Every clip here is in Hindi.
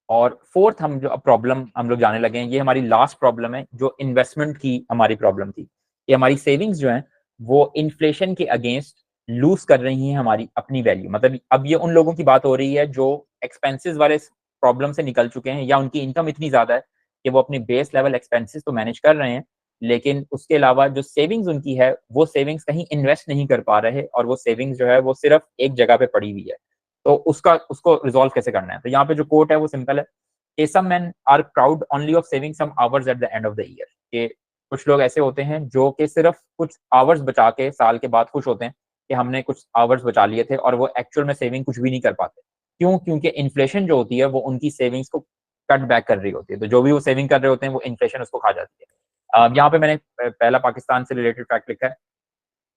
और फोर्थ हम जो अब प्रॉब्लम हम लोग जाने लगे हैं, ये हमारी लास्ट प्रॉब्लम है जो इन्वेस्टमेंट की हमारी प्रॉब्लम थी। ये हमारी सेविंग्स जो हैं वो इन्फ्लेशन के अगेंस्ट लूज कर रही हैं हमारी अपनी वैल्यू। मतलब अब ये उन लोगों की बात हो रही है जो एक्सपेंसेस वाले प्रॉब्लम से निकल चुके हैं, या उनकी इनकम इतनी ज्यादा है कि वो अपनी बेस लेवल एक्सपेंसेस तो मैनेज कर रहे हैं, लेकिन उसके अलावा जो सेविंग्स उनकी है वो सेविंग्स कहीं इन्वेस्ट नहीं कर पा रहे, और वो सेविंग्स जो है वो सिर्फ एक जगह पे पड़ी हुई है। तो उसको रिजॉल्व कैसे करना है? तो यहाँ पे जो कोट है वो सिंपल है कि some men are proud only of saving some hours at the end of the year. कि कुछ लोग ऐसे होते हैं जो कि सिर्फ कुछ आवर्स बचा के साल के बाद खुश होते हैं कि हमने कुछ आवर्स बचा लिए थे, और वो एक्चुअल में सेविंग कुछ भी नहीं कर पाते। क्यों? क्योंकि इन्फ्लेशन जो होती है वो उनकी सेविंग्स को कट बैक कर रही होती है। तो जो भी वो सेविंग कर रहे होते हैं वो इन्फ्लेशन उसको खा जाती है। यहाँ पे मैंने पहला पाकिस्तान से रिलेटेड फैक्ट लिखा है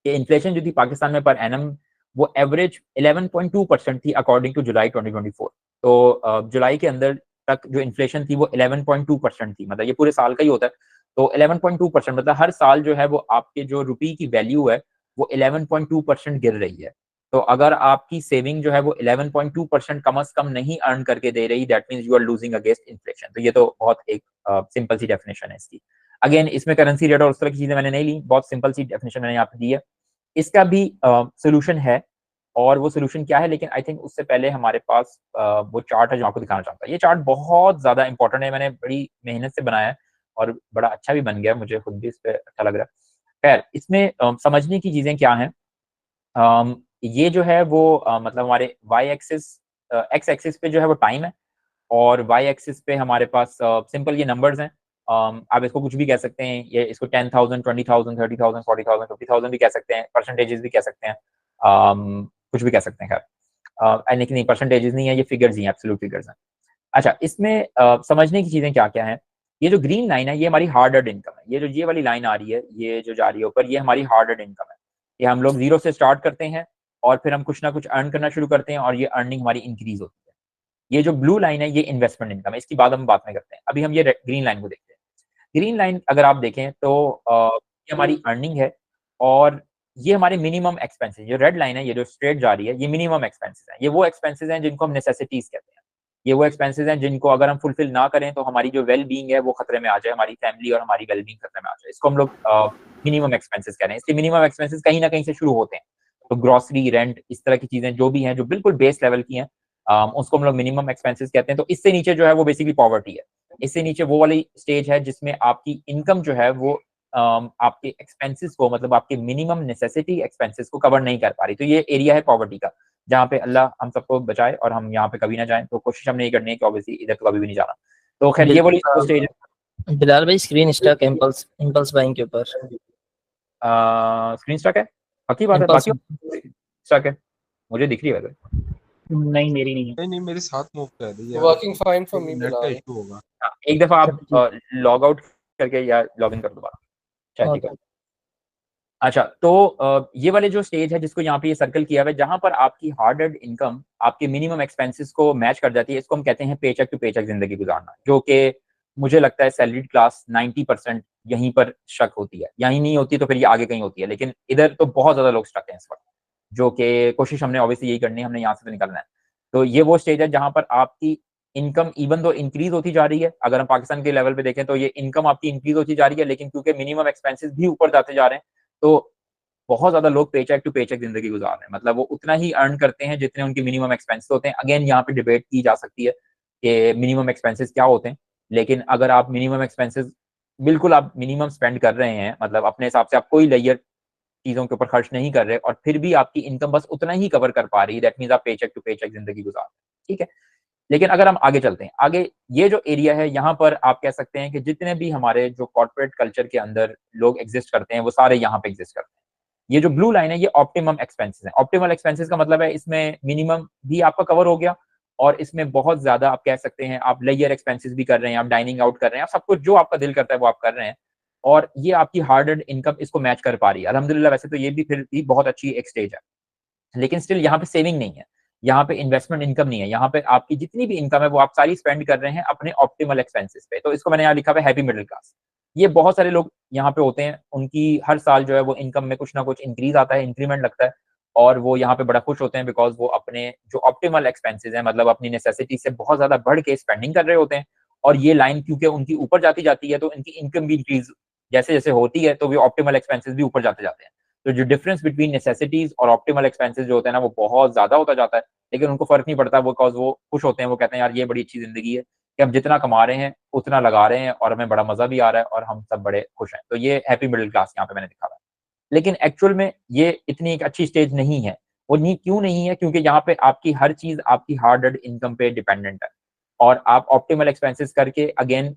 कि इन्फ्लेशन जो थी पाकिस्तान में पर एनम वो एवरेज 11.2% थी अकॉर्डिंग टू जुलाई 2024। तो जुलाई के अंदर तक जो इन्फ्लेशन थी वो 11.2% थी। मतलब ये पूरे साल का ही होता है। तो 11.2% मतलब हर साल जो है वो आपके जो रुपये की वैल्यू है वो 11.2% गिर रही है। तो अगर आपकी सेविंग जो है वो 11.2% कम अज कम नहीं अर्न करके दे रही, that means you are losing against inflation. तो ये तो बहुत एक सिंपल सी डेफिनेशन है इसकी। अगेन इसमें करेंसी रेट और उस तरह की चीजें मैंने नहीं ली, बहुत सिंपल सी डेफिनेशन मैंने यहाँ पे दी है। इसका भी सोल्यूशन है, और वो सोल्यूशन क्या है, लेकिन आई थिंक उससे पहले हमारे पास वो चार्ट है जो आपको दिखाना चाहता है। ये चार्ट बहुत ज्यादा इंपॉर्टेंट है, मैंने बड़ी मेहनत से बनाया है और बड़ा अच्छा भी बन गया, मुझे खुद भी इस पे अच्छा लग रहा है। खैर इसमें समझने की चीजें क्या हैं। ये जो है वो मतलब हमारे वाई एक्सिस, एक्स एक्सिस पे जो है वो टाइम है, और वाई एक्सिस पे हमारे पास सिंपल ये नंबर्स हैं। आप इसको कुछ भी कह सकते हैं, ये इसको 10,000, 20,000, 30,000, 40,000, 50,000 भी कह सकते हैं, परसेंटेजेस भी कह सकते हैं, कुछ भी कह सकते हैं। खैर लेकिन नहीं, परसेंटेजेस नहीं है, ये फिगर्स ही हैं, एब्सोल्यूट फिगर्स हैं। अच्छा, इसमें समझने की चीजें क्या क्या हैं। ये जो ग्रीन लाइन है ये हमारी हार्ड अर्ड इनकम है। ये जो ये वाली लाइन आ रही है, ये जो जा रही है ऊपर, ये हमारी हार्ड अर्ड इनकम है। ये हम लोग जीरो से स्टार्ट करते हैं और फिर हम कुछ ना कुछ अर्न करना शुरू करते हैं, और ये अर्निंग हमारी इंक्रीज होती है। ये जो ब्लू लाइन है ये इन्वेस्टमेंट इनकम है, इसकी बाद में करते हैं। अभी हम ये ग्रीन लाइन को देखते हैं। ग्रीन लाइन अगर आप देखें तो ये हमारी अर्निंग है, और ये हमारे मिनिमम एक्सपेंसेस। जो रेड लाइन है ये जो स्ट्रेट जा रही है ये मिनिमम एक्सपेंसेस है। ये वो एक्सपेंसेस हैं जिनको हम नेसेसिटीज कहते हैं। ये वो एक्सपेंसेस हैं जिनको अगर हम फुलफिल ना करें तो हमारी जो वेल बींग है वो खतरे में आ जाए, हमारी फैमिली और हमारी वेल बींग खतरे में आ जाए। इसको हम लोग मिनिमम एक्सपेंसेस कह रहे हैं। इसलिए मिनिमम एक्सपेंसेस कहीं ना कहीं से शुरू होते हैं। तो ग्रोसरी, रेंट, इस तरह की चीजें जो भी हैं जो बिल्कुल बेस लेवल की हैं, उसको हम लोग मिनिमम एक्सपेंसेस कहते हैं। तो इससे नीचे जो है वो बेसिकली पॉवर्टी है। इससे नीचे वो वाली स्टेज है जिसमें आपकी इनकम जो है वो आपके एक्सपेंसेस को, मतलब आपके मिनिमम नेसेसिटी एक्सपेंसेस को कवर नहीं कर पा रही। तो ये एरिया है पॉवर्टी का, जहाँ पे अल्लाह हम सबको बचाए और हम यहाँ पे कभी ना जाएं। तो कोशिश हमने ये करनी है कि ऑब्वियसली इधर तो कभी भी नहीं जाना। तो खैर ये वाली स्टेज है। बिलाल भाई, screen stuck impulse impulse buying के ऊपर। स्क्रीन स्टक है, पक्की बात है, इम्पल्स। बाकी स्टक है, मुझे दिख रही है वैसे। नहीं मेरी नहीं है। नहीं नहीं, मेरे साथ मूव कर रही है। Working fine for me net का बिलाल। इशू होगा। हाँ, एक दफा आप लॉग आउट करके या लॉग इन कर दोबारा, शायद ठीक है। अच्छा, तो ये वाले जो स्टेज है जिसको यहाँ पे ये सर्कल किया हुआ है, जहां पर आपकी हार्ड अर्न्ड इनकम आपके मिनिमम एक्सपेंसेस को मैच कर जाती है, इसको हम कहते हैं पेचेक टू पेचेक जिंदगी गुजारना। जो कि मुझे लगता है सैलरीड क्लास 90% यहीं पर शक होती है, यहीं नहीं होती तो फिर ये आगे कहीं होती है, लेकिन इधर तो बहुत ज्यादा लोग स्टक हैं इस वक्त। जो कि कोशिश हमने ऑब्वियसली यही करनी है, हमने यहाँ से तो निकलना है। तो ये वो स्टेज है जहां पर आपकी इनकम इवन तो इंक्रीज होती जा रही है। अगर हम पाकिस्तान के लेवल पे देखें तो ये इनकम आपकी इंक्रीज होती जा रही है, लेकिन क्योंकि मिनिमम एक्सपेंसेस भी ऊपर जाते जा रहे हैं, तो बहुत ज्यादा लोग पेचेक टू पेचेक जिंदगी गुजार रहे हैं। मतलब वो उतना ही अर्न करते हैं जितने उनके मिनिमम एक्सपेंसेस होते हैं। अगेन यहाँ पे डिबेट की जा सकती है कि मिनिमम एक्सपेंसेस क्या होते हैं, लेकिन अगर आप मिनिमम एक्सपेंसेस बिल्कुल आप मिनिमम स्पेंड कर रहे हैं, मतलब अपने हिसाब से आप कोई लेयर चीजों के ऊपर खर्च नहीं कर रहे, और फिर भी आपकी इनकम बस उतना ही कवर कर पा रही है, दैट मींस आप पेचेक टू पेचेक जिंदगी गुजार रहे हैं। ठीक है, लेकिन अगर हम आगे चलते हैं, आगे ये जो एरिया है यहाँ पर आप कह सकते हैं कि जितने भी हमारे जो कॉर्पोरेट कल्चर के अंदर लोग एग्जिस्ट करते हैं वो सारे यहाँ पे एग्जिस्ट करते हैं। ये जो ब्लू लाइन है ये ऑप्टिमम एक्सपेंसेस है। ऑप्टिमल एक्सपेंसेस का मतलब है इसमें मिनिमम भी आपका कवर हो गया, और इसमें बहुत ज्यादा आप कह सकते हैं आप लेयर एक्सपेंसेस भी कर रहे हैं, आप डाइनिंग आउट कर रहे हैं, आप सब कुछ जो आपका दिल करता है वो आप कर रहे हैं, और ये आपकी हार्ड अर्न्ड इनकम इसको मैच कर पा रही है अल्हम्दुलिल्लाह। वैसे तो ये भी फिर भी बहुत अच्छी एक स्टेज है, लेकिन स्टिल यहाँ पे सेविंग नहीं है, यहाँ पे इन्वेस्टमेंट इनकम नहीं है। यहाँ पे आपकी जितनी भी इनकम है वो आप सारी स्पेंड कर रहे हैं अपने ऑप्टिमल एक्सपेंसेस पे। तो इसको मैंने यहाँ लिखा हुआ है हैप्पी मिडिल क्लास। ये बहुत सारे लोग यहाँ पे होते हैं, उनकी हर साल जो है वो इनकम में कुछ ना कुछ इंक्रीज आता है, इंक्रीमेंट लगता है, और वो यहाँ पे बड़ा खुश होते हैं बिकॉज वो अपने जो ऑप्टिमल एक्सपेंसेस हैं, मतलब अपनी नेसेसिटी से बहुत ज्यादा बढ़ के स्पेंडिंग कर रहे होते हैं, और ये लाइन क्योंकि उनकी ऊपर जाती जाती है तो इनकी इनकम भी इंक्रीज जैसे जैसे होती है तो भी ऑप्टिमल एक्सपेंसेस भी ऊपर जाते जाते हैं। तो जो डिफरेंस बिटवीन नेसेसिटीज और ऑप्टिमल एक्सपेंसेस जो होते हैं ना, वो बहुत ज्यादा होता जाता है, लेकिन उनको फर्क नहीं पड़ता बिकॉज वो खुश होते हैं। वो कहते हैं यार ये बड़ी अच्छी जिंदगी है कि हम जितना कमा रहे हैं उतना लगा रहे हैं और हमें बड़ा मजा भी आ रहा है और हम सब बड़े खुश हैं। तो ये हैप्पी मिडिल क्लास यहाँ पे मैंने दिखा रहा है। लेकिन एक्चुअल में ये इतनी एक अच्छी स्टेज नहीं है। वो नहीं क्यों नहीं है? क्योंकि यहाँ पे आपकी हर चीज आपकी हार्ड अर्न्ड इनकम पे डिपेंडेंट है, और आप ऑप्टिमल एक्सपेंसेस करके अगेन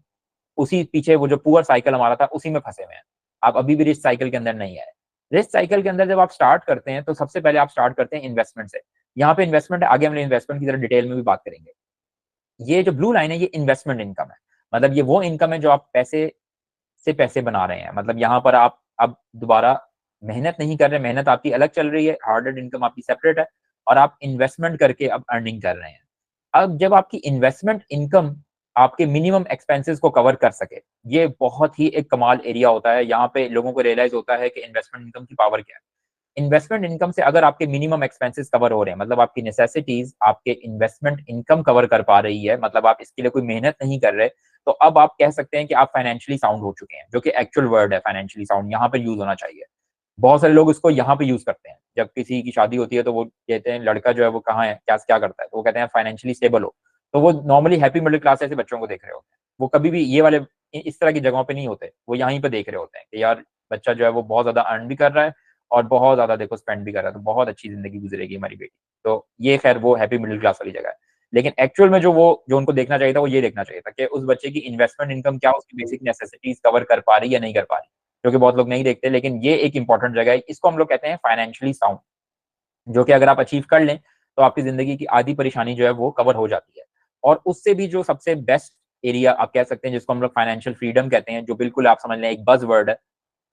उसी पीछे वो जो पुअर साइकिल हमारा था उसी में फंसे हुए हैं। आप अभी भी रिच साइकिल के अंदर नहीं आए। रिच साइकिल के अंदर जब आप स्टार्ट करते हैं तो सबसे पहले आप स्टार्ट करते हैं इन्वेस्टमेंट से। यहाँ पे इन्वेस्टमेंट है, आगे हम इन्वेस्टमेंट की तरह डिटेल में भी बात करेंगे। ये जो ब्लू लाइन है ये इन्वेस्टमेंट इनकम है, मतलब ये वो इनकम है जो आप पैसे से पैसे बना रहे हैं। मतलब यहाँ पर आप अब दोबारा मेहनत नहीं कर रहे, मेहनत आपकी अलग चल रही है, हार्ड अर्न्ड इनकम आपकी सेपरेट है, और आप इन्वेस्टमेंट करके अब अर्निंग कर रहे हैं। अब जब आपकी इन्वेस्टमेंट इनकम आपके मिनिमम एक्सपेंसेस को कवर कर सके, ये बहुत ही एक कमाल एरिया होता है। यहाँ पे लोगों को रियलाइज होता है कि इन्वेस्टमेंट इनकम की पावर क्या है। इन्वेस्टमेंट इनकम से अगर आपके मिनिमम एक्सपेंसेस कवर हो रहे हैं, मतलब आपकी नेसेसिटीज आपके इन्वेस्टमेंट इनकम कवर कर पा रही है, मतलब आप इसके लिए कोई मेहनत नहीं कर रहे, तो अब आप कह सकते हैं कि आप फाइनेंशियली साउंड हो चुके हैं, जो कि एक्चुअल वर्ड है फाइनेंशियली साउंड, यहाँ पर यूज होना चाहिए। बहुत सारे लोग इसको यहाँ पे यूज करते हैं। जब किसी की शादी होती है तो वो कहते हैं लड़का जो है वो कहाँ है, क्या क्या करता है, तो वो कहते हैं फाइनेंशियली स्टेबल हो। तो वो नॉर्मली हैप्पी मिडिल क्लास ऐसे बच्चों को देख रहे होते हैं। वो कभी भी ये वाले इस तरह की जगहों पे नहीं होते, वो यहीं पे देख रहे होते हैं कि यार बच्चा जो है वो बहुत ज्यादा अर्न भी कर रहा है और बहुत ज्यादा देखो स्पेंड भी कर रहा है, तो बहुत अच्छी जिंदगी गुजरेगी हमारी बेटी। तो ये खैर वो हैप्पी मिडिल क्लास वाली जगह है। लेकिन एक्चुअल में जो उनको देखना चाहिए था वो ये देखना चाहिए था कि उस बच्चे की इन्वेस्टमेंट इनकम क्या उसकी बेसिक नेसेसिटीज कवर कर पा रही है या नहीं कर पा रही, जो कि बहुत लोग नहीं देखते। लेकिन ये एक इंपॉर्टेंट जगह है, इसको हम लोग कहते हैं फाइनेंशियली साउंड, जो कि अगर आप अचीव कर लें तो आपकी जिंदगी की आधी परेशानी जो है वो कवर हो जाती है। और उससे भी जो सबसे बेस्ट एरिया आप कह सकते हैं जिसको हम लोग फाइनेंशियल फ्रीडम कहते हैं, जो बिल्कुल आप समझ लें एक बज़ वर्ड है,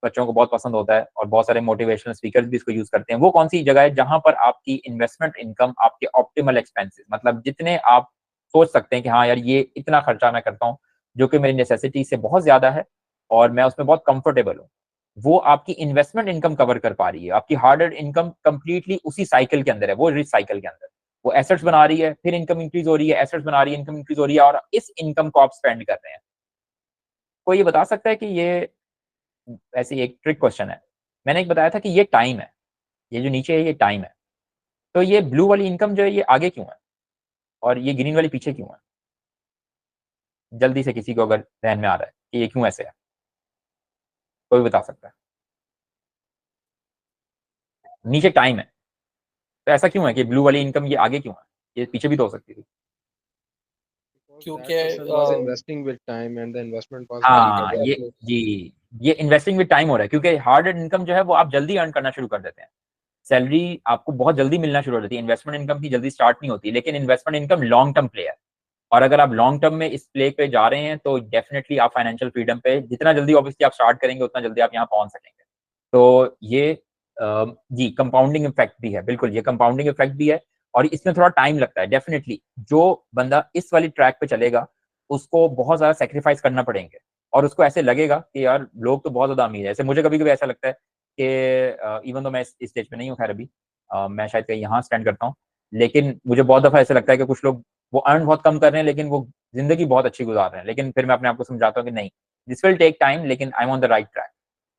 बच्चों को बहुत पसंद होता है और बहुत सारे मोटिवेशनल स्पीकर्स भी इसको यूज करते हैं। वो कौन सी जगह है? जहां पर आपकी इन्वेस्टमेंट इनकम आपके ऑप्टिमल एक्सपेंसेस, मतलब जितने आप सोच सकते हैं कि हाँ यार ये इतना खर्चा मैं करता हूँ जो कि मेरी नेसेसिटी से बहुत ज्यादा है और मैं उसमें बहुत कंफर्टेबल हूँ, वो आपकी इन्वेस्टमेंट इनकम कवर कर पा रही है। आपकी हार्ड अर्न्ड इनकम कंप्लीटली उसी साइकिल के अंदर है, वो रिच साइकिल के अंदर। वो एसेट्स बना रही है, फिर इनकम इंक्रीज हो रही है, एसेट्स बना रही है, इनकम इंक्रीज हो रही है, और इस इनकम को आप स्पेंड कर रहे हैं। कोई ये बता सकता है कि ये ऐसी एक ट्रिक क्वेश्चन है। मैंने एक बताया था कि ये टाइम है, ये जो नीचे है ये टाइम है। तो ये ब्लू वाली इनकम जो है ये आगे क्यों है और ये ग्रीन वाली पीछे क्यों है? जल्दी से किसी को अगर ध्यान में आ रहा है कि ये क्यों ऐसे है, कोई बता सकता है? नीचे टाइम है, तो ऐसा क्यों है कि ब्लू वाली इनकम ये आगे क्यों है? ये पीछे भी तो हो सकती थी। क्योंकि investing with time and the investment was हाँ ये जी, ये इन्वेस्टिंग विद टाइम हो रहा है क्योंकि हार्ड एंड इनकम जो है वो आप जल्दी अर्न करना शुरू कर देते हैं। सैलरी आपको बहुत जल्दी मिलना शुरू हो जाती है, इन्वेस्टमेंट इनकम की जल्दी स्टार्ट नहीं होती। लेकिन investment income long term play है, और अगर आप लॉन्ग टर्म में इस प्ले पे जा रहे हैं तो डेफिनेटली आप फाइनेंशियल फ्रीडम पे जितना जल्दी ऑब्वियसली आप स्टार्ट करेंगे उतना जल्दी आप यहाँ पहुंच सकेंगे। तो ये जी कंपाउंडिंग इफेक्ट भी है, बिल्कुल ये कंपाउंडिंग इफेक्ट भी है, और इसमें थोड़ा टाइम लगता है डेफिनेटली। जो बंदा इस वाली ट्रैक पे चलेगा उसको बहुत ज्यादा सेक्रीफाइस करना पड़ेंगे, और उसको ऐसे लगेगा कि यार लोग तो बहुत ज्यादा अमीर है। ऐसे मुझे कभी कभी ऐसा लगता है कि इवन तो मैं इस स्टेज पे नहीं हूँ खैर अभी, मैं शायद कहीं यहाँ स्टैंड करता हूँ, लेकिन मुझे बहुत दफा ऐसा लगता है कि कुछ लोग वो अर्न बहुत कम कर रहे हैं लेकिन वो जिंदगी बहुत अच्छी गुजार रहे हैं। लेकिन फिर मैं अपने आप को समझाता हूँ कि नहीं, दिस विल टेक टाइम, लेकिन I am on the right track.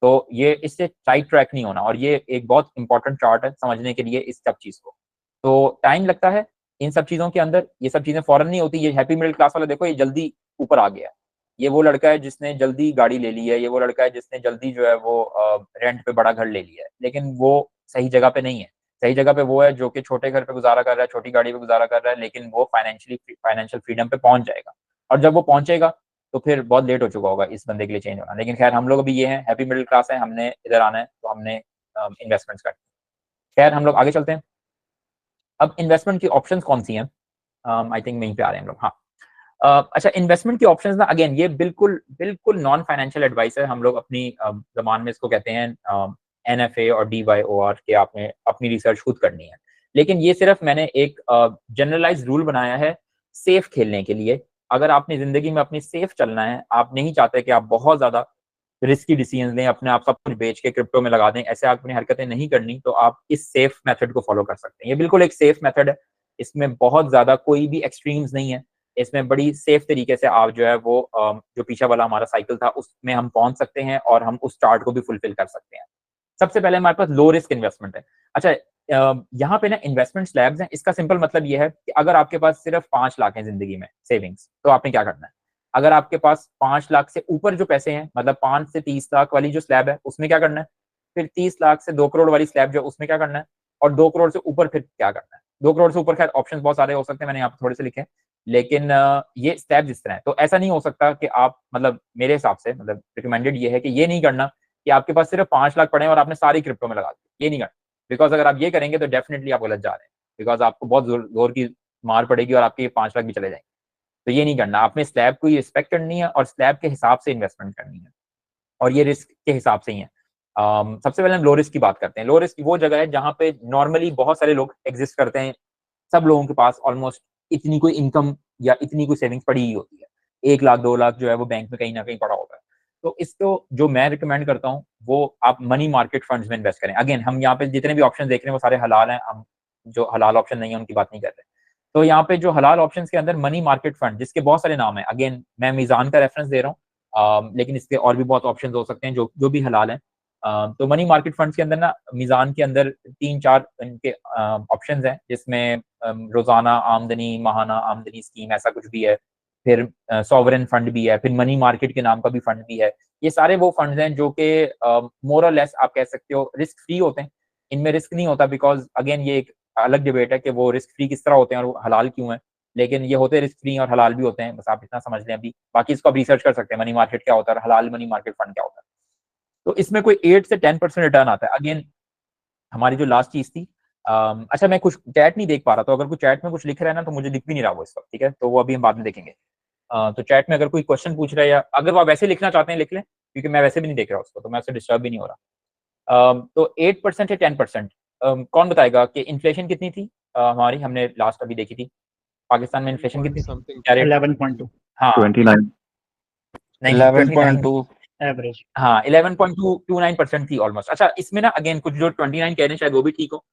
तो ये इससे साइड ट्रैक नहीं होना, और ये एक बहुत इंपॉर्टेंट चार्ट है समझने के लिए इस सब चीज को। तो टाइम लगता है इन सब चीजों के अंदर, ये सब चीजें फौरन नहीं होती। ये हैप्पी मिडिल क्लास वाला देखो ये जल्दी ऊपर आ गया है, ये वो लड़का है जिसने जल्दी गाड़ी ले ली है, ये वो लड़का है जिसने जल्दी जो है वो रेंट पे बड़ा घर ले लिया है, लेकिन वो सही जगह पे नहीं है। सही जगह पे वो है जो कि छोटे घर पे गुजारा कर रहा है, छोटी गाड़ी पे गुजारा कर रहा है, लेकिन वो फाइनेंशियल फ्रीडम पे पहुंच जाएगा। और जब वो पहुंचेगा तो फिर बहुत लेट हो चुका होगा इस बंदे के लिए चेंज होना। लेकिन खैर हम लोग अभी ये हैं, हैप्पी मिडिल क्लास है, हमने इधर आना है तो हमने इन्वेस्टमेंट्स करनी। खैर हम लोग आगे चलते हैं। अब इन्वेस्टमेंट की ऑप्शंस कौन सी हैं? आई थिंक वहीं पे आ रहे हैं हम लोग। हाँ अच्छा, इन्वेस्टमेंट की ऑप्शंस ना अगेन ये बिल्कुल बिल्कुल नॉन फाइनेंशियल एडवाइस है। हम लोग अपनी जबान में इसको कहते हैं NFA और DYOR के आपने अपनी रिसर्च खुद करनी है। लेकिन ये सिर्फ मैंने एक जनरलाइज रूल बनाया है सेफ खेलने के लिए। अगर आपने जिंदगी में अपनी सेफ चलना है, आप नहीं चाहते कि आप बहुत ज्यादा रिस्की डिसीजन लें, अपने आप सब कुछ बेच के क्रिप्टो में लगा दें, ऐसे आपने हरकतें नहीं करनी, तो आप इस सेफ मेथड को फॉलो कर सकते हैं। ये बिल्कुल एक सेफ मेथड है, इसमें बहुत ज्यादा कोई भी एक्सट्रीम्स नहीं है, इसमें बड़ी सेफ तरीके से आप जो है वो जो पीछे वाला हमारा साइकिल था उसमें हम पहुंच सकते हैं और हम उस चार्ट को भी फुलफिल कर सकते हैं। सबसे पहले हमारे पास लो रिस्क इन्वेस्टमेंट है। अच्छा, यहाँ पे ना इन्वेस्टमेंट स्लैब्स हैं, इसका सिंपल मतलब ये है कि अगर आपके पास सिर्फ 5 लाख है जिंदगी में सेविंग्स, तो आपने क्या करना है? अगर आपके पास 5 लाख से ऊपर जो पैसे हैं, मतलब 5 से 30 लाख वाली जो स्लैब है, उसमें क्या करना है? फिर 30 लाख से 2 करोड़ वाली स्लैब जो, उसमें क्या करना है? और 2 करोड़ से ऊपर फिर क्या करना है? 2 करोड़ से ऊपर खैर ऑप्शन बहुत सारे हो सकते हैं, मैंने यहाँ पे थोड़े से लिखे हैं, लेकिन ये स्लैब इस तरह है। तो ऐसा नहीं हो सकता कि आप, मतलब मेरे हिसाब से, मतलब रिकमेंडेड ये है कि ये नहीं करना कि आपके पास सिर्फ 5 लाख पड़े हैं और आपने सारी क्रिप्टो में लगा दी, ये नहीं करना। बिकॉज अगर आप ये करेंगे तो डेफिनेटली आप गलत जा रहे हैं, बिकॉज आपको बहुत जोर की मार पड़ेगी और आपके 5 लाख भी चले जाएंगे। तो ये नहीं करना, आपने स्लैब को ही रिस्पेक्ट करनी है और स्लैब के हिसाब से इन्वेस्टमेंट करनी है, और ये रिस्क के हिसाब से ही है। सबसे पहले हम लो रिस्क की बात करते हैं। लो रिस्क वो जगह है जहां पे नॉर्मली बहुत सारे लोग एग्जिस्ट करते हैं, सब लोगों के पास ऑलमोस्ट इतनी कोई इनकम या इतनी कोई सेविंग्स पड़ी ही होती है, 1 लाख 2 लाख जो है वो बैंक में कहीं ना कहीं पड़ा होता है। तो इसको जो मैं रिकमेंड करता हूँ वो आप मनी मार्केट फंड्स में इन्वेस्ट करें। अगेन हम यहाँ पे जितने भी ऑप्शन देख रहे हैं वो सारे हलाल हैं, हम जो हलाल ऑप्शन नहीं है उनकी बात नहीं कर रहे। तो यहाँ पे जो हलाल ऑप्शंस के अंदर मनी मार्केट फंड, जिसके बहुत सारे नाम है, अगेन मैं मीजान का रेफरेंस दे रहा हूँ, लेकिन इसके और भी बहुत ऑप्शन हो सकते हैं जो जो भी हलाल हैं। तो मनी मार्केट फंड्स के अंदर ना, मीजान के अंदर 3-4 इनके ऑप्शंस हैं, जिसमें रोजाना आमदनी, माहाना आमदनी स्कीम ऐसा कुछ भी है, फिर सॉवरेन फंड भी है, फिर मनी मार्केट के नाम का भी फंड भी है। ये सारे वो फंड्स हैं जो कि मोर और लेस आप कह सकते हो रिस्क फ्री होते हैं। इनमें रिस्क नहीं होता, बिकॉज अगेन ये एक अलग डिबेट है कि वो रिस्क फ्री किस तरह होते हैं और वो हलाल क्यों है, लेकिन ये होते रिस्क फ्री और हलाल भी होते हैं, बस आप इतना समझ लें अभी। बाकी इसको आप रिसर्च कर सकते हैं, मनी मार्केट क्या होता है, हलाल मनी मार्केट फंड क्या होता है। तो इसमें कोई 8 से 10% रिटर्न आता है। अगेन हमारी जो लास्ट चीज थी, अच्छा मैं कुछ चैट नहीं देख पा रहा, तो अगर कोई चैट में कुछ लिख रहा है ना तो मुझे दिख भी नहीं रहा वो इस वक्त, ठीक है, तो वो अभी हम बाद में देखेंगे। तो चैट में अगर कोई क्वेश्चन पूछ रहा है या अगर वो आप वैसे लिखना चाहते हैं लिख लें, क्योंकि मैं वैसे भी नहीं देख रहा उसको, तो मैं उससे डिस्टर्ब भी नहीं हो रहा। तो 8% या 10%, कौन बताएगा कि इन्फ्लेशन कितनी थी? हमारी हमने लास्ट अभी देखी थी, पाकिस्तान में इन्फ्लेशन कितनी थी, क्या रेट? 11.2 हाँ 29 नहीं 11.2 एवरेज। हाँ 11.29% थी ऑलमोस्ट। अच्छा इसमें ना अगेन कुछ जो 29 कह रहे हैं शायद वो भी ठीक हो।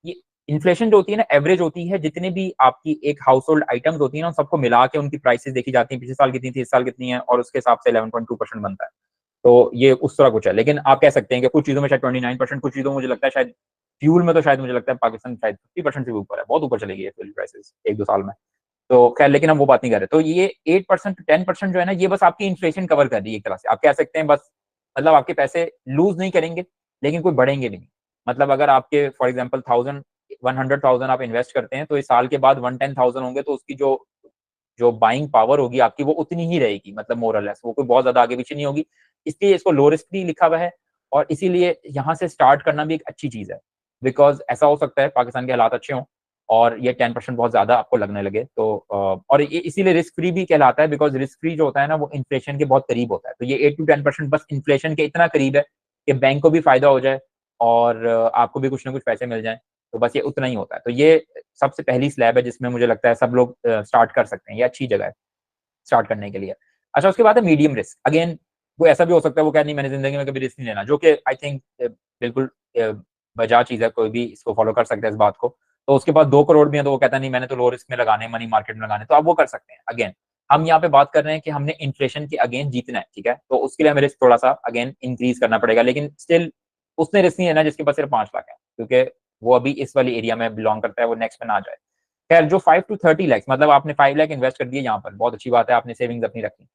ये इन्फ्लेशन जो होती है ना एवरेज होती है, जितने भी आपकी एक हाउस होल्ड आइटम्स होती है ना सबको मिला के उनकी प्राइसेस देखी जाती है, पिछले साल कितनी थी, इस साल कितनी है, और उसके हिसाब से 11.2% बनता है। तो ये उस तरह कुछ है, लेकिन आप कह सकते हैं कि कुछ चीजों में शायद 29%, कुछ चीजों में मुझे लगता है शायद फ्यूल में, तो शायद मुझे लगता है पाकिस्तान शायद 50% से भी ऊपर है, बहुत ऊपर चलेगी ये फ्यूल प्राइसेस 1-2 साल में। तो खैर लेकिन हम वो बात नहीं कर रहे। तो ये 8% 10% जो है ना, ये बस आपकी इन्फ्लेशन कवर कर रही है एक तरह से, आप कह सकते हैं बस, मतलब आपके पैसे लूज नहीं करेंगे लेकिन कोई बढ़ेंगे भी नहीं। मतलब अगर आपके फॉर एग्जाम्पल 100,000 आप इन्वेस्ट करते हैं, तो इस साल के बाद 110,000 होंगे, तो उसकी जो जो बाइंग पावर होगी आपकी वो उतनी ही रहेगी, मतलब मोर और लेस, वो कोई बहुत ज्यादा आगे पीछे नहीं होगी। इसलिए इसको लो रिस्क भी लिखा हुआ है, और इसीलिए यहाँ से स्टार्ट करना भी एक अच्छी चीज है। बिकॉज ऐसा हो सकता है पाकिस्तान के हालात अच्छे हों और ये 10% बहुत ज्यादा आपको लगने लगे, तो और ये इसीलिए रिस्क फ्री भी कहलाता है, बिकॉज रिस्क फ्री जो होता है ना वो इन्फ्लेशन के बहुत करीब होता है। तो ये 8 to 10% बस इन्फ्लेशन के इतना करीब है कि बैंक को भी फायदा हो जाए और आपको भी कुछ ना कुछ पैसे मिल जाए, तो बस ये उतना ही होता है। तो ये सबसे पहली स्लैब है जिसमें मुझे लगता है सब लोग स्टार्ट कर सकते हैं, ये अच्छी जगह है स्टार्ट करने के लिए। अच्छा उसके बाद है मीडियम रिस्क। अगेन वो ऐसा भी हो सकता है वो क्या नहीं, मैंने जिंदगी में कभी रिस्क नहीं लेना, जो कि आई थिंक बिल्कुल बजा चीज है, कोई भी इसको फॉलो कर सकता है इस बात को। तो उसके पास 2 करोड़ भी है तो वो कहता नहीं मैंने तो लो रिस्क में लगाने, मनी मार्केट में लगाने, तो आप वो कर सकते हैं। अगेन हम यहाँ पे बात कर रहे हैं कि हमने इन्फ्लेशन के अगेंस्ट जीतना है, ठीक है, तो उसके लिए हमें रिस्क थोड़ा सा अगेन इंक्रीज करना पड़ेगा, लेकिन स्टिल उसने रिस्क नहीं लेना जिसके पास सिर्फ 5 लाख है, क्योंकि वो अभी इस वाली एरिया में बिलोंग करता है, वो नेक्स्ट में ना आ जाए। खैर जो 5 to 30 लाख, मतलब आपने 5 लाख इन्वेस्ट कर दिए यहाँ पर, बहुत अच्छी बात है, आपने सेविंग्स अपनी रखी।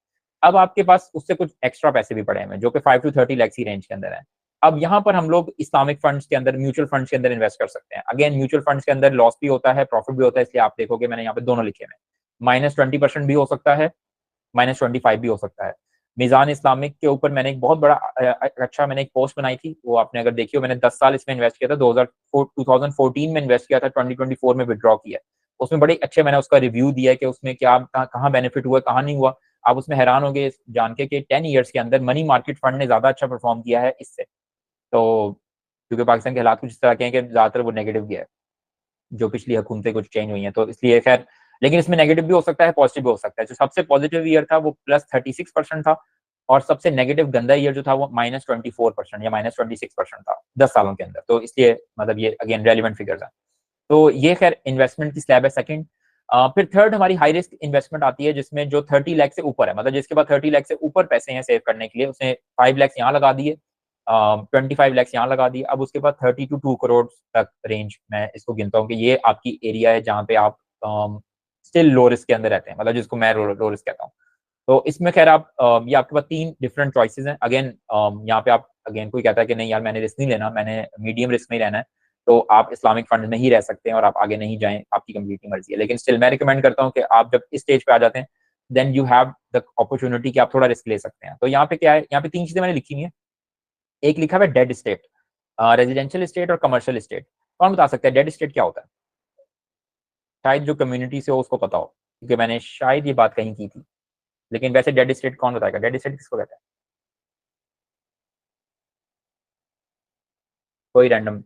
अब आपके पास उससे कुछ एक्स्ट्रा पैसे भी पड़े हैं जो कि 5 to 30 लाख की रेंज के अंदर है। अब यहाँ पर हम लोग इस्लामिक फंड्स के अंदर, म्यूचुअल फंड्स के अंदर इन्वेस्ट कर सकते हैं। अगेन म्यूचुअल फंड्स के अंदर लॉस भी होता है, प्रॉफिट भी होता है, इसलिए आप देखोगे मैंने यहाँ पे दोनों लिखे हैं, -20% भी हो सकता है, -25 भी हो सकता है। मीजान इस्लामिक के ऊपर मैंने एक बहुत बड़ा अच्छा मैंने एक पोस्ट बनाई थी, वो आपने अगर देखी हो, मैंने 10 साल इसमें इन्वेस्ट किया था, 2014 में इन्वेस्ट किया था, 2024 में विड्रॉ किया। उसमें बड़े अच्छे मैंने उसका रिव्यू दिया है कि उसमें क्या कहाँ बेनिफिट हुआ, कहाँ नहीं हुआ। आप उसमें हैरान होंगे जान के कि 10 ईयर्स के अंदर मनी मार्केट फंड ने ज्यादा अच्छा परफॉर्म किया है इससे। तो क्योंकि पाकिस्तान के हालात कुछ इस तरह के हैं कि ज्यादातर वो नेगेटिव गया है, जो पिछली हुकूमतें कुछ चेंज हुई हैं, तो इसलिए खैर, लेकिन इसमें नेगेटिव भी हो सकता है, पॉजिटिव भी हो सकता है। जो सबसे पॉजिटिव ईयर था वो +36% था, और सबसे नेगेटिव गंदा ईयर जो था वो -24% या -26% था 10 सालों के अंदर। तो इसलिए मतलब ये अगेन रेलिवेंट फिगर्स हैं। तो ये खैर इन्वेस्टमेंट की स्लैब है सेकंड। फिर थर्ड हमारी हाई रिस्क इन्वेस्टमेंट आती है, जिसमें जो 30 लाख से ऊपर है, मतलब जिसके पास 30 लाख से ऊपर पैसे हैं सेव करने के लिए, उसने 5 लाख यहाँ लगा दिए, 25 लाख यहाँ लगा दिए। अब उसके पास 30 टू 2 करोड़ तक रेंज मैं इसको गिनता हूँ कि ये आपकी एरिया है जहाँ पे आप स्टिल लो रिस्क के अंदर रहते हैं, मतलब जिसको मैं लो रिस्क कहता हूँ। तो इसमें खैर आप ये आपके पास 3 डिफरेंट चॉइसेस हैं। अगेन यहाँ पे आप अगेन कोई कहता है कि नहीं यार मैंने रिस्क नहीं लेना, मैंने मीडियम रिस्क में ही रहना है, तो आप इस्लामिक फंड में ही रह सकते हैं और आप आगे नहीं जाएं, आपकी कंप्लीटली मर्जी है। लेकिन स्टिल मैं रिकमेंड करता हूँ कि आप जब इस स्टेज पे आ जाते हैं then you have the opportunity कि आप थोड़ा रिस्क ले सकते हैं। तो यहाँ पे क्या है, यहाँ पे 3 चीजें मैंने लिखी हुई है। एक लिखा हुआ है डेड स्टेट, रेजिडेंशियल स्टेट और कमर्शियल स्टेट। कौन बता सकता है डेड स्टेट क्या होता है? शायद जो कम्युनिटी से हो उसको पता हो, क्योंकि मैंने शायद ये बात कहीं की थी। लेकिन वैसे डेड स्टेट कौन बताएगा? डेड स्टेट किसको कहते हैं? कोई रैंडम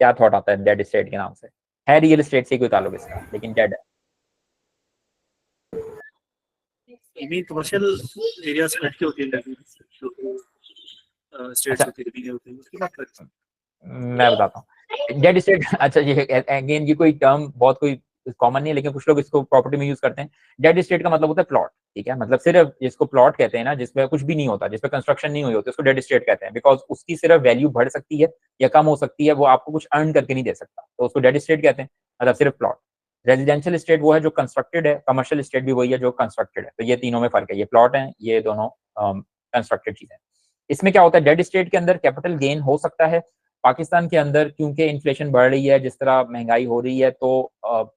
क्या थॉट आता है डेड स्टेट के नाम से? है रियल स्टेट से कोई ताल्लुक इसका, लेकिन डेड है। कमर्शियल एरियाज कनेक्ट के होती है स्टेट्स होती है उसकी बात करें। मैं बताता हूँ डेड स्टेट। अच्छा ये अगेन ये कोई टर्म बहुत कोई कॉमन नहीं है, लेकिन कुछ लोग इसको प्रॉपर्टी में यूज करते हैं। डेड स्टेट का मतलब होता है प्लॉट, ठीक है, मतलब सिर्फ जिसको प्लॉट कहते हैं ना, जिसमें कुछ भी नहीं होता, जिसपे कंस्ट्रक्शन नहीं हुई होती, उसको डेड स्टेट कहते हैं। बिकॉज उसकी सिर्फ वैल्यू बढ़ सकती है या कम हो सकती है, वो आपको कुछ अर्न करके नहीं दे सकता, तो उसको डेड स्टेट कहते हैं, मतलब सिर्फ प्लॉट। रेजिडेंशियल स्टेट वो है जो कंस्ट्रक्टेड है, कमर्शियल स्टेट भी वही है जो कंस्ट्रक्टेड है। तो ये तीनों में फर्क है, ये प्लॉट है, ये दोनों कंस्ट्रक्टेड चीजें। इसमें क्या होता है, डेड स्टेट के अंदर कैपिटल गेन हो सकता है। पाकिस्तान के अंदर क्योंकि इन्फ्लेशन बढ़ रही है, जिस तरह महंगाई हो रही है, तो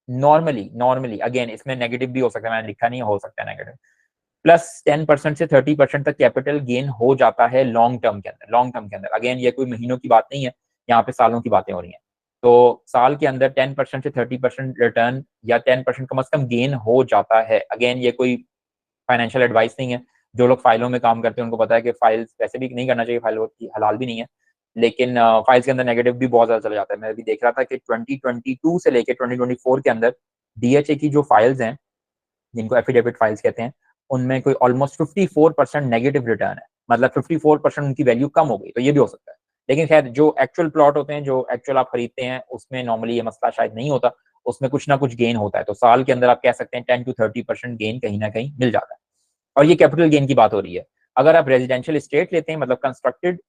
नॉर्मली अगेन इसमें नेगेटिव भी हो सकता है, मैंने लिखा नहीं हो सकता है नेगेटिव, +10% से 30% तक कैपिटल गेन हो जाता है लॉन्ग टर्म के अंदर। लॉन्ग टर्म के अंदर अगेन ये कोई महीनों की बात नहीं है, यहाँ पे सालों की बातें हो रही हैं। तो साल के अंदर 10% से 30% रिटर्न या 10% कम से कम गेन हो जाता है। अगेन ये कोई फाइनेंशियल एडवाइस नहीं है। जो लोग फाइलों में काम करते हैं उनको पता है कि फाइल्स वैसे भी नहीं करना चाहिए, फाइल हलाल भी नहीं है, लेकिन फाइल्स के अंदर नेगेटिव भी बहुत ज्यादा चला जाता है। मैं अभी देख रहा था कि 2022 से लेके 2024 के अंदर डीएचए की जो फाइल्स हैं, जिनको एफिडेविट फाइल्स कहते हैं, उनमें कोई ऑलमोस्ट 54% नेगेटिव रिटर्न है, मतलब 54% उनकी वैल्यू कम हो गई। तो ये भी हो सकता है, लेकिन खैर जो एक्चुअल प्लॉट होते हैं, जो एक्चुअल आप खरीदते हैं, उसमें नॉर्मली ये मसला शायद नहीं होता, उसमें कुछ ना कुछ गेन होता है। तो साल के अंदर आप कह सकते हैं 10 to 30% गेन कहीं ना कहीं मिल जाता है। और ये कैपिटल गेन की बात हो रही है। अगर आप रेजिडेंशियल स्टेट लेते हैं, मतलब कंस्ट्रक्टेड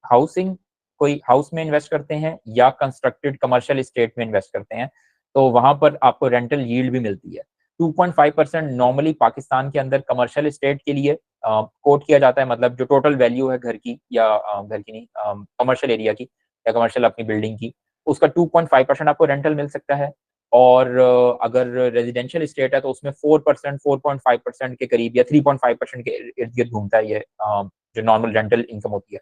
हाउसिंग, कोई हाउस में इन्वेस्ट करते हैं या कंस्ट्रक्टेड कमर्शियल स्टेट में इन्वेस्ट करते हैं, तो वहां पर आपको रेंटल यील्ड भी मिलती है। 2.5% नॉर्मली पाकिस्तान के अंदर कमर्शियल स्टेट के लिए कोट किया जाता है, मतलब जो टोटल वैल्यू है घर की, या घर की नहीं, कमर्शियल एरिया की या कमर्शियल अपनी बिल्डिंग की, उसका 2.5% आपको रेंटल मिल सकता है। और अगर रेजिडेंशियल स्टेट है तो उसमें 4%, 4.5% के करीब या 3.5% के इर्द गिर्द घूमता है ये जो नॉर्मल रेंटल इनकम होती है।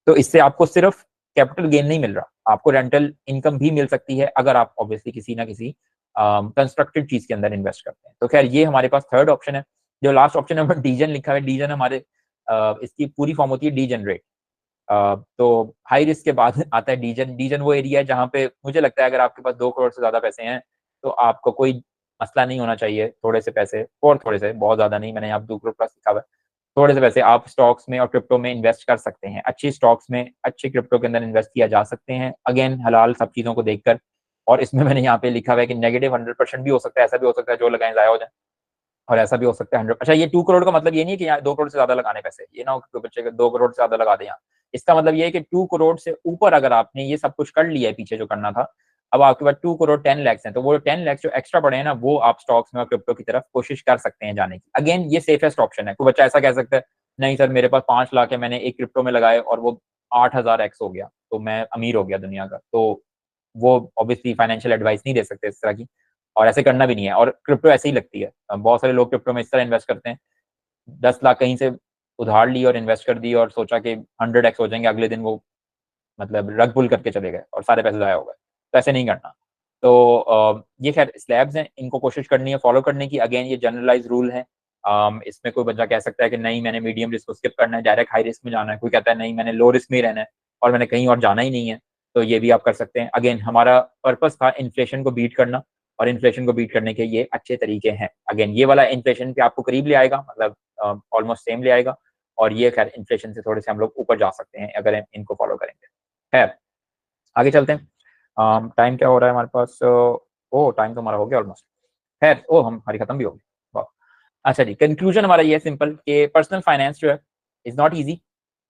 तो इससे आपको सिर्फ कैपिटल गेन नहीं मिल रहा, आपको रेंटल इनकम भी मिल सकती है, अगर आप ऑब्वियसली किसी ना किसी कंस्ट्रक्टेड चीज के अंदर इन्वेस्ट करते हैं। तो खैर ये हमारे पास थर्ड ऑप्शन है। जो लास्ट ऑप्शन है डीजन लिखा है। डीजन हमारे इसकी पूरी फॉर्म होती है डीजनरेट। तो हाई रिस्क के बाद आता है डीजन। डीजन वो एरिया है जहाँ पे मुझे लगता है अगर आपके पास 2 करोड़ से ज्यादा पैसे हैं तो आपको कोई मसला नहीं होना चाहिए। थोड़े से पैसे, और थोड़े से, बहुत ज्यादा नहीं, मैंने यहाँ 2 करोड़ प्लस लिखा हुआ है, थोड़े से पैसे आप स्टॉक्स में और क्रिप्टो में इन्वेस्ट कर सकते हैं। अच्छी स्टॉक्स में, अच्छे क्रिप्टो के अंदर इन्वेस्ट किया जा सकते हैं, अगेन हलाल सब चीजों को देखकर। और इसमें मैंने यहाँ पे लिखा हुआ है कि नेगेटिव 100% भी हो सकता है, ऐसा भी हो सकता है जो लगाए जाया हो जाए, और ऐसा भी हो सकता है 100। अच्छा, ये 2 करोड़ का मतलब ये नहीं है कि यहाँ 2 करोड़ से ज्यादा लगाने पैसे, ये ना हो कि बच्चे के 2 करोड़ से ज्यादा लगा दे यहाँ। इसका मतलब ये है कि 2 करोड़ से ऊपर अगर आपने ये सब कुछ कर लिया है पीछे जो करना था, अब आपके पास 2 करोड़ 10 लाख हैं, तो वो 10 लाख जो एक्स्ट्रा पड़े हैं ना, वो आप स्टॉक्स में और क्रिप्टो की तरफ कोशिश कर सकते हैं जाने की। अगेन ये सेफेस्ट ऑप्शन है। कोई बच्चा ऐसा कह सकता है नहीं सर मेरे पास 5 लाख है, मैंने एक क्रिप्टो में लगाए और वो 8000x हो गया तो मैं अमीर हो गया दुनिया का, तो वो ऑब्वियसली फाइनेंशियल एडवाइस नहीं दे सकते इस तरह की, और ऐसे करना भी नहीं है। और क्रिप्टो ऐसे ही लगती है, बहुत सारे लोग क्रिप्टो में इस तरह इन्वेस्ट करते हैं, 10 लाख कहीं से उधार ली और इन्वेस्ट कर दी और सोचा कि 100x हो जाएंगे, अगले दिन वो मतलब रग पुल करके चले गए और सारे पैसे जाया हो गए। तो ऐसे नहीं करना। तो ये खैर स्लैब्स हैं, इनको कोशिश करनी है फॉलो करने की। अगेन ये जनरलाइज रूल है। इसमें कोई बच्चा कह सकता है कि नहीं मैंने मीडियम रिस्क को स्किप करना है, डायरेक्ट हाई रिस्क में जाना है। कोई कहता है नहीं मैंने लो रिस्क में ही रहना है और मैंने कहीं और जाना ही नहीं है, तो ये भी आप कर सकते हैं। अगेन हमारा पर्पस था इन्फ्लेशन को बीट करना, और इन्फ्लेशन को बीट करने के ये अच्छे तरीके हैं। अगेन ये वाला इन्फ्लेशन पे आपको करीब ले आएगा, मतलब ऑलमोस्ट सेम ले आएगा, और ये खैर इन्फ्लेशन से थोड़े से हम लोग ऊपर जा सकते हैं अगर इनको फॉलो करेंगे। खैर आगे चलते हैं। टाइम क्या हो रहा है हमारे पास? ओ टाइम तो हमारा हो गया ऑलमोस्ट। खैर हमारी खत्म भी हो गई। वाह। अच्छा जी, कंक्लूजन हमारा ये सिंपल कि पर्सनल फाइनेंस जो है is not easy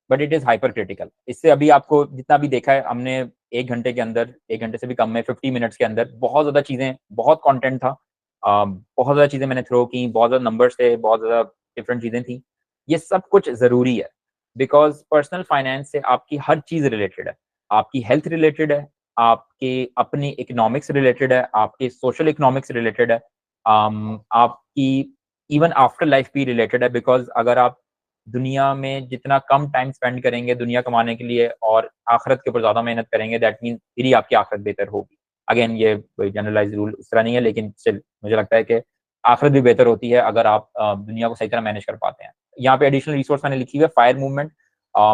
but it is hyper critical. इससे अभी आपको जितना भी देखा है हमने 1 घंटे के अंदर, 1 घंटे से भी कम में 50 मिनट्स के अंदर बहुत ज्यादा चीजें, बहुत कंटेंट था, बहुत ज्यादा चीजें मैंने थ्रो की, बहुत ज्यादा नंबर्स थे, बहुत ज्यादा डिफरेंट चीजें थी। ये सब कुछ जरूरी है बिकॉज पर्सनल फाइनेंस से आपकी हर चीज रिलेटेड है। आपकी हेल्थ रिलेटेड है, आपके अपनी इकोनॉमिक्स रिलेटेड है, आपके सोशल इकोनॉमिक्स रिलेटेड है, आपकी इवन आफ्टर लाइफ भी रिलेटेड है। बिकॉज अगर आप दुनिया में जितना कम टाइम स्पेंड करेंगे दुनिया कमाने के लिए और आखिरत के ऊपर ज्यादा मेहनत करेंगे, दैट मीन फिर ही आपकी आखिरत बेहतर होगी। अगेन ये कोई जनरलाइज रूल इस तरह नहीं है, लेकिन स्टिल मुझे लगता है कि आखिरत भी बेहतर होती है अगर आप दुनिया को सही तरह मैनेज कर पाते हैं। यहाँ पे एडिशनल रिसोर्स मैंने लिखी हुई है, फायर मूवमेंट।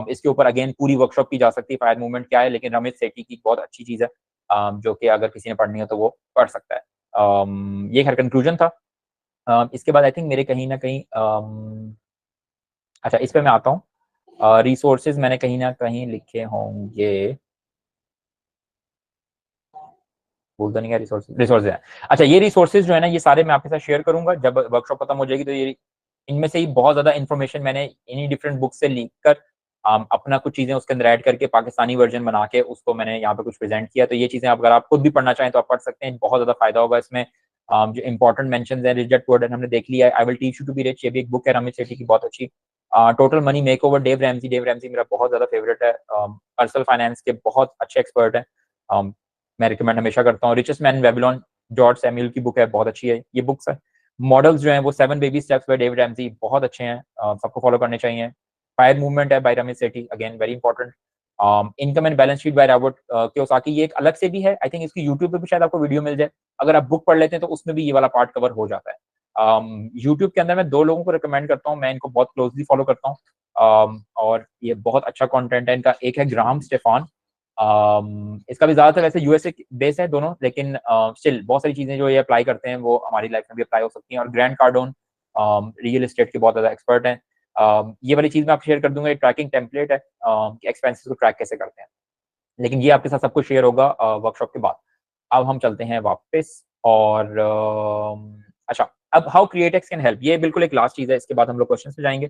इसके ऊपर अगेन पूरी वर्कशॉप की जा सकती है, फायर मूवमेंट क्या है, लेकिन रमेश सेठी की बहुत अच्छी चीज है, जो कि अगर किसी ने पढ़नी हो तो वो पढ़ सकता है। ये खैर कंक्लूजन था। इसके बाद आई थिंक मेरे कहीं ना कहीं अच्छा इस पे मैं आता हूँ। रिसोर्सेज मैंने कहीं ना कहीं लिखे होंगे, भूल तो नहीं गया। रिसोर्सेज है। अच्छा ये रिसोर्सेज जो है ना ये सारे मैं आपके साथ शेयर करूंगा जब वर्कशॉप खत्म हो जाएगी। तो ये इनमें से ही बहुत ज्यादा इन्फॉर्मेशन मैंने इन्हीं डिफरेंट बुक से लिख कर अपना कुछ चीजें उसके अंदर ऐड करके पाकिस्तानी वर्जन बना के उसको मैंने यहाँ पे कुछ प्रेजेंट किया। तो ये चीजें अगर आप खुद भी पढ़ना चाहें तो आप पढ़ सकते हैं, बहुत ज्यादा फायदा होगा इसमें। जो इंपॉर्टेंट मेंशंस है, रिच डैड पुअर डैड हमने देख लिया है, I will teach you to be rich, ये भी एक बुक है रमेश सेठी की बहुत अच्छी। Total money makeover, Dave Ramsey मेरा बहुत ज्यादा फेवरेट है, पर्सनल फाइनेंस के बहुत अच्छे एक्सपर्ट है। मैं रिकमेंड हमेशा करता हूँ। Richest man in Babylon, George Samuel की बुक है, बहुत अच्छी है ये बुक्स है। मॉडल्स जो हैं वो 7 baby steps by Dave Ramsey, बहुत अच्छे हैं, सबको फॉलो करने चाहिए। फायर मूवमेंट है by Ramesh Sethi, again very important. Income and balance sheet by Robert Kiyosaki, ये एक अलग से भी है, आई थिंक इसकी यूट्यूब पे भी शायद आपको वीडियो मिल जाए। अगर आप बुक पढ़ लेते हैं तो उसमें भी ये वाला पार्ट कवर हो जाता है। यूट्यूब के अंदर मैं 2 लोगों को रिकमेंड करता हूँ, मैं इनको बहुत क्लोजली फॉलो करता हूँ, और ये बहुत अच्छा कंटेंट है इनका। एक है ग्राहम स्टेफान, इसका भी ज्यादातर वैसे यूएसए बेस है दोनों, लेकिन स्टिल बहुत सारी चीजें जो ये अप्लाई करते हैं वो हमारी लाइफ में भी अप्लाई हो सकती हैं। और ग्रैंड कार्डोन रियल एस्टेट के बहुत ज्यादा एक्सपर्ट हैं। ये वाली चीज मैं आपको शेयर कर दूंगा, ट्रैकिंग टेम्पलेट है कि एक्सपेंसेस को ट्रैक कैसे करते हैं, लेकिन ये आपके साथ सब कुछ शेयर होगा वर्कशॉप के बाद। अब हम चलते हैं वापस और अच्छा अब हाउ क्रिएटेक्स कैन हेल्प, ये बिल्कुल एक लास्ट चीज है, इसके बाद हम लोग क्वेश्चन पे जाएंगे।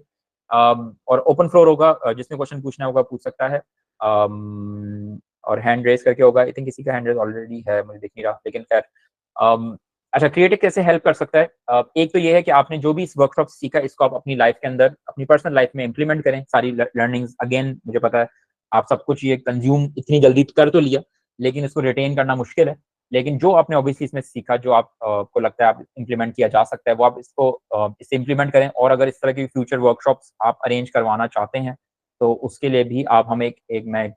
और ओपन फ्लोर होगा, जिसमें क्वेश्चन पूछना होगा पूछ सकता है। और हैंड रेस करके होगा, आई थिंक किसी का हैंड रेस ऑलरेडी है, मुझे दिख नहीं रहा, लेकिन खैर। अच्छा क्रिएटिव कैसे हेल्प कर सकता है? एक तो ये है कि आपने जो भी इस वर्कशॉप से सीखा इसको आप अपनी लाइफ के अंदर, अपनी पर्सनल लाइफ में इंप्लीमेंट करें, सारी लर्निंग्स। अगेन मुझे पता है आप सब कुछ ये कंज्यूम इतनी जल्दी कर तो लिया, लेकिन इसको रिटेन करना मुश्किल है। लेकिन जो आपने ऑब्वियसली इसमें सीखा, जो आप को लगता है आप इंप्लीमेंट किया जा सकता है, वो आप इससे इंप्लीमेंट करें। और अगर इस तरह की फ्यूचर वर्कशॉप्स आप अरेंज करवाना चाहते हैं तो उसके लिए भी आप हमें मैं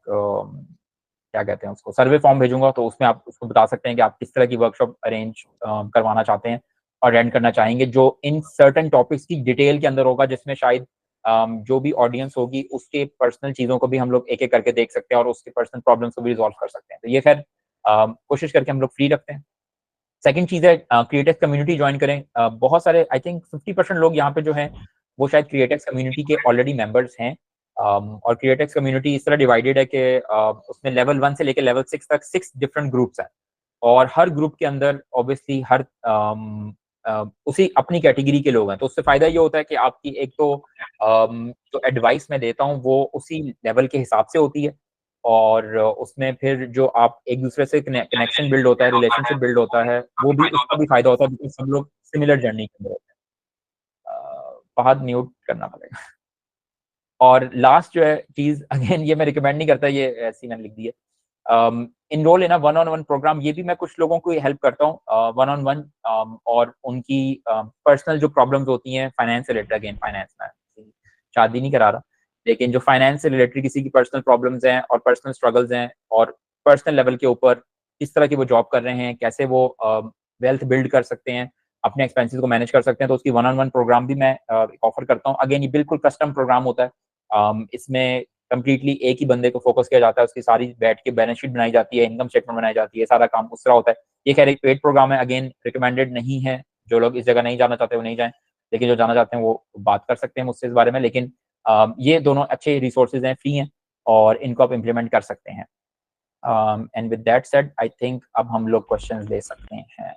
क्या कहते हैं उसको, सर्वे फॉर्म भेजूंगा, तो उसमें आप उसको बता सकते हैं कि आप किस तरह की वर्कशॉप अरेंज करवाना चाहते हैं और अटेंड करना चाहेंगे, जो इन सर्टेन टॉपिक्स की डिटेल के अंदर होगा, जिसमें शायद जो भी ऑडियंस होगी उसके पर्सनल चीजों को भी हम लोग एक एक करके देख सकते हैं और उसके पर्सनल प्रॉब्लम्स को भी रिजॉल्व कर सकते हैं। तो ये खैर कोशिश करके हम लोग फ्री रखते हैं। सेकंड चीज है क्रिएटेक्स कम्युनिटी ज्वाइन करें। बहुत सारे आई थिंक 50% लोग यहाँ पे जो हैं वो शायद क्रिएटेक्स कम्युनिटी के ऑलरेडी मेंबर्स हैं। और क्रिएटेक्स कम्युनिटी इस तरह डिवाइडेड है कि उसमें लेवल 1 से लेकर लेवल 6 तक 6 डिफरेंट ग्रुप्स हैं, और हर ग्रुप के अंदर ऑब्वियसली हर उसी अपनी कैटेगरी के लोग हैं। तो उससे फायदा ये होता है कि आपकी एक तो जो एडवाइस मैं देता हूँ वो उसी लेवल के हिसाब से होती है, और उसमें फिर जो आप एक दूसरे से कनेक्शन बिल्ड होता है, रिलेशनशिप बिल्ड होता है, वो भी उसका भी फायदा होता है, क्योंकि सब लोग सिमिलर जर्नी के अंदर होते हैं। फहद म्यूट करना पड़ेगा। और लास्ट जो है चीज, अगेन ये मैं रिकमेंड नहीं करता, ये ऐसी मैंने लिख दी है, इनरोल इन अ 1-on-1 प्रोग्राम। ये भी मैं कुछ लोगों को हेल्प करता हूँ 1-on-1, और उनकी पर्सनल जो प्रॉब्लम्स होती हैं फाइनेंस से रिलेटेड, अगेन फाइनेंस में शादी नहीं करा रहा, लेकिन जो फाइनेंस से रिलेटेड किसी की पर्सनल प्रॉब्लम्स हैं और पर्सनल स्ट्रगल्स हैं, और पर्सनल लेवल के ऊपर किस तरह की वो जॉब कर रहे हैं, कैसे वो वेल्थ बिल्ड कर सकते हैं, अपने एक्सपेंसेस को मैनेज कर सकते हैं, तो उसकी 1-on-1 प्रोग्राम भी मैं ऑफर करता हूँ। अगेन ये बिल्कुल कस्टम प्रोग्राम होता है, इसमें कंप्लीटली एक ही बंदे को फोकस किया जाता है, उसकी सारी बैठ के बैलेंस शीट बनाई जाती है, इनकम स्टेटमेंट बनाई जाती है, सारा काम उस तरह होता है। ये खैर एक पेड प्रोग्राम है, अगेन रिकमेंडेड नहीं है, जो लोग इस जगह नहीं जाना चाहते वो नहीं जाएं। लेकिन जो जानना चाहते हैं वो बात कर सकते हैं मुझसे इस बारे में। लेकिन ये दोनों अच्छे रिसोर्सेज हैं, फ्री हैं और इनको आप इम्प्लीमेंट कर सकते हैं। And with that said I think अब हम लोग क्वेश्चंस ले सकते हैं।